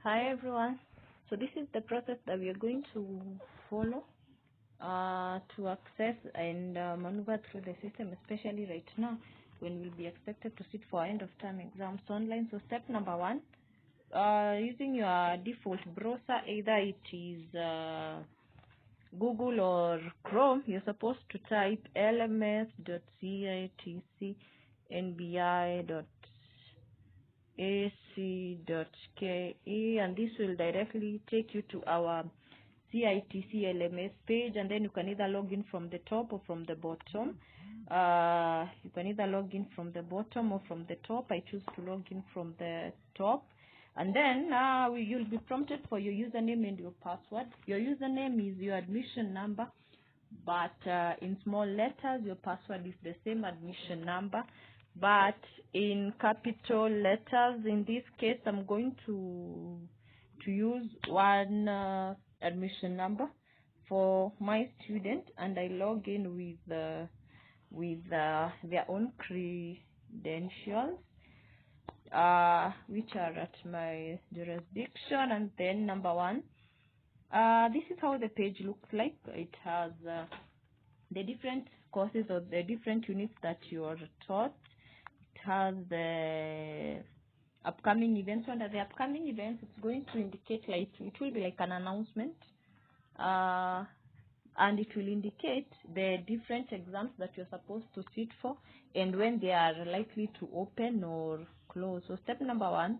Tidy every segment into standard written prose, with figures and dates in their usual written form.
Hi everyone. So this is the process that we are going to follow to access and maneuver through the system, especially right now when we'll be expected to sit for end of term exams online. So step number one, using your default browser, either it is Google or Chrome, you're supposed to type lms.citc.nbi.ac.ke, and this will directly take you to our CITC-LMS page, and then you can either log in from the top or from the bottom. You can either log in from the bottom or from the top. I choose to log in from the top. And then you'll be prompted for your username and your password. Your username is your admission number, but in small letters. Your password is the same admission number, but in capital letters. In this case, I'm going to use one admission number for my student, and I log in with their own credentials, which are at my jurisdiction. And then number one, this is how the page looks like. It has the different courses or the different units that you are taught. It has the upcoming events. Under the upcoming events, it's going to indicate, like, it will be like an announcement, and it will indicate the different exams that you're supposed to sit for and when they are likely to open or close. So step number one,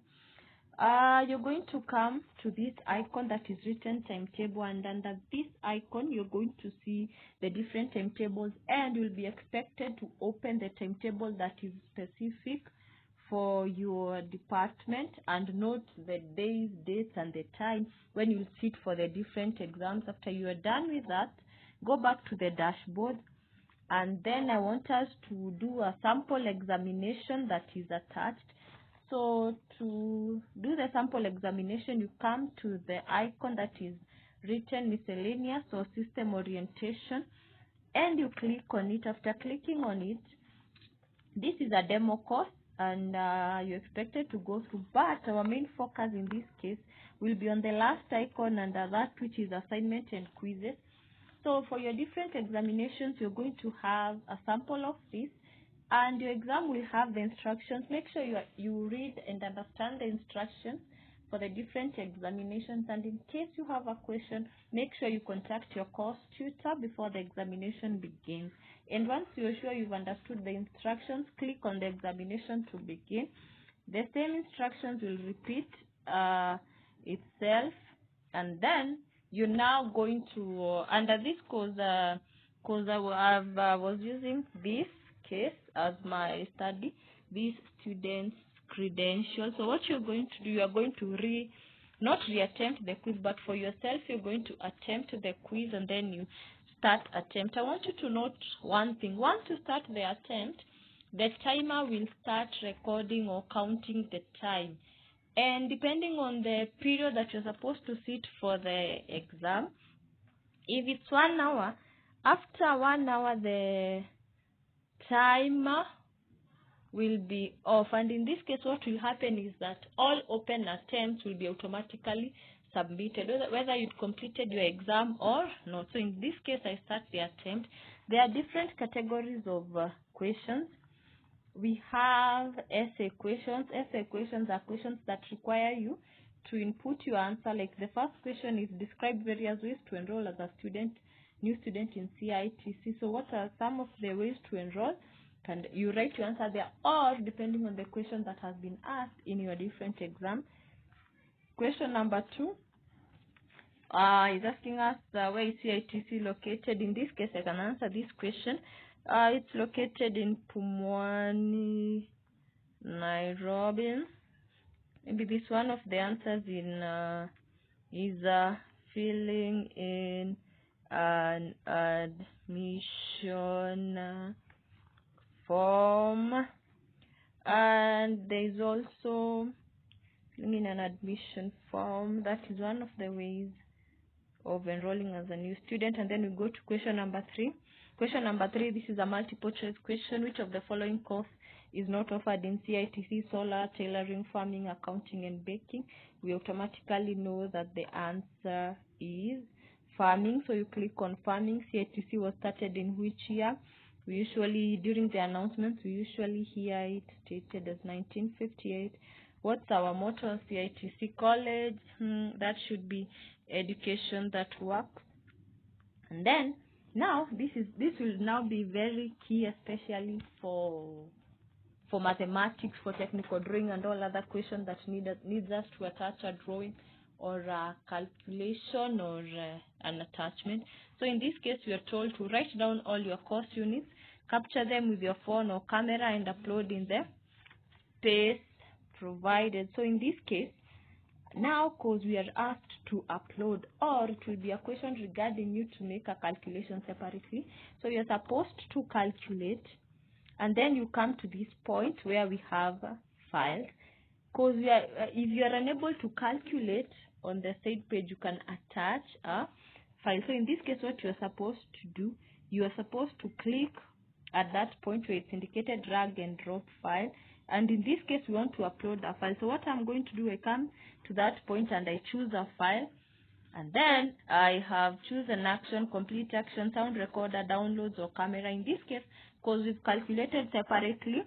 you're going to come to this icon that is written timetable, and under this icon you're going to see the different timetables, and you'll be expected to open the timetable that is specific for your department and note the days, dates, and the time when you'll sit for the different exams. After you are done with that, go back to the dashboard, and then I want us to do a sample examination that is attached. So to do the sample examination, you come to the icon that is written miscellaneous or system orientation, and you click on it. After clicking on it, this is a demo course, and you're expected to go through, but our main focus in this case will be on the last icon under that, which is assignment and quizzes. So for your different examinations, you're going to have a sample of this, and your exam will have the instructions. Make sure you read and understand the instructions for the different examinations, and in case you have a question, make sure you contact your course tutor before the examination begins. And once you're sure you've understood the instructions, click on the examination to begin. The same instructions will repeat itself, and then you're now going to under this course, I was using this case as my study, these students' credentials. So what you're going to do, you are going to not reattempt the quiz, but for yourself you're going to attempt the quiz, and then you start attempt. I want you to note one thing. Once you start the attempt, the timer will start recording or counting the time, and depending on the period that you're supposed to sit for the exam, if it's 1 hour, after 1 hour the timer will be off, and in this case what will happen is that all open attempts will be automatically submitted, whether you completed your exam or not. So in this case, I start the attempt. There are different categories of questions. We have essay questions. Essay questions are questions that require you to input your answer. Like the first question is, describe various ways to enroll as a new student in CITC. So what are some of the ways to enroll? And you write your answer there, or depending on the question that has been asked in your different exam. Question number 2 is asking us where is CITC located. In this case, I can answer this question. It's located in Pumwani, Nairobi. Maybe this one of the answers is filling in an admission form, and there is also filling in an admission form. That is one of the ways of enrolling as a new student. And then we go to question number 3. Question number 3, this is a multiple choice question. Which of the following course is not offered in CITC, solar, tailoring, farming, accounting, and baking, we automatically know that the answer is farming. So you click on farming. CITC was started in which year? We usually, during the announcements, we usually hear it stated as 1958. What's our motto? CITC College. That should be education that works. And then now this will now be very key, especially for mathematics, for technical drawing, and all other questions that needs us to attach a drawing or a calculation or an attachment. So in this case, we are told to write down all your course units, capture them with your phone or camera, and upload in the space provided. So in this case, now, because we are asked to upload, or it will be a question regarding you to make a calculation separately. So you're supposed to calculate, and then you come to this point where we have files. Because if you are unable to calculate on the side page, you can attach a file. So in this case, what you're supposed to do, you are supposed to click at that point where it's indicated drag and drop file. And in this case, we want to upload a file. So what I'm going to do, I come to that point and I choose a file. And then I have chosen action, complete action, sound recorder, downloads, or camera. In this case, because we've calculated separately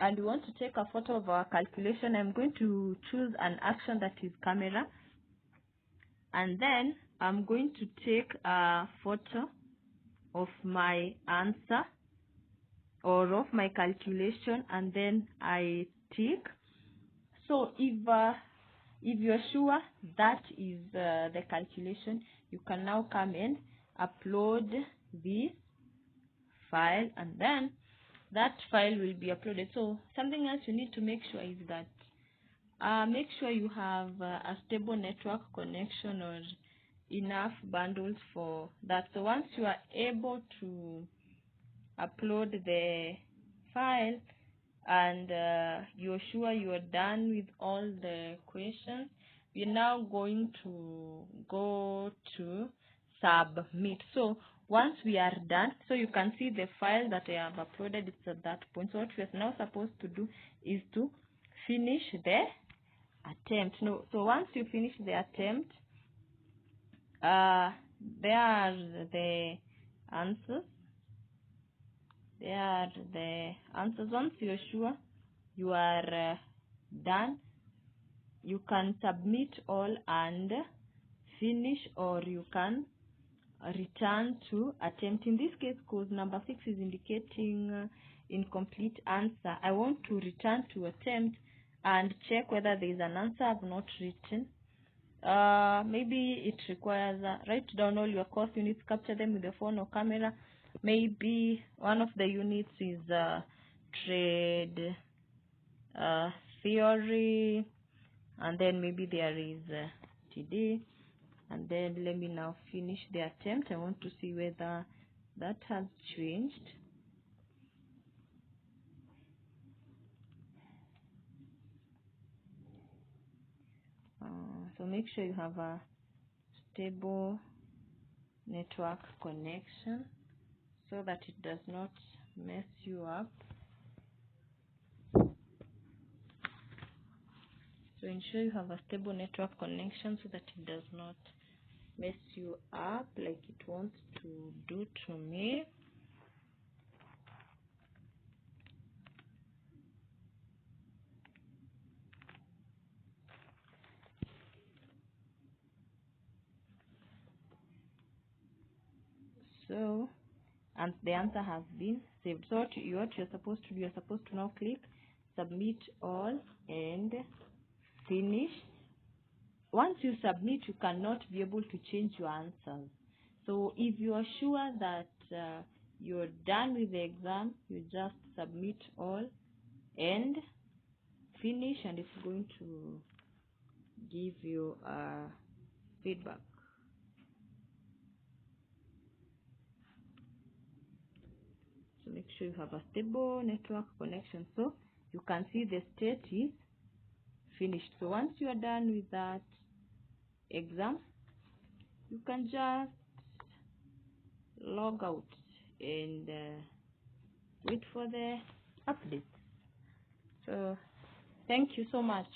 and we want to take a photo of our calculation, I'm going to choose an action that is camera. And then I'm going to take a photo of my answer or of my calculation, and then I tick. So if you're sure that is the calculation, you can now come and upload this file, and then that file will be uploaded. So something else you need to make sure is that make sure you have a stable network connection or enough bundles for that. So once you are able to upload the file and you're sure you're done with all the questions, we're now going to go to submit. So once we are done, so you can see the file that I have uploaded, it's at that point. So what we're now supposed to do is to finish the attempt. No, so once you finish the attempt, there are the answers. There are the answers. Once you're sure you are done, you can submit all and finish, or you can return to attempt. In this case, because number 6 is indicating incomplete answer, I want to return to attempt and check whether there is an answer I've not written. Maybe it requires write down all your course units, capture them with your phone or camera. Maybe one of the units is trade theory, and then maybe there is TD. And then let me now finish the attempt. I want to see whether that has changed. So make sure you have a stable network connection so that it does not mess you up. So ensure you have a stable network connection so that it does not mess you up like it wants to do to me. So, and the answer has been saved. So what you're supposed to do, you're supposed to now click submit all and finish. Once you submit, you cannot be able to change your answers. So if you are sure that you're done with the exam, you just submit all and finish, and it's going to give you feedback. So make sure you have a stable network connection. So you can see the state is finished. So once you are done with that exam, you can just log out and wait for the update. So thank you so much.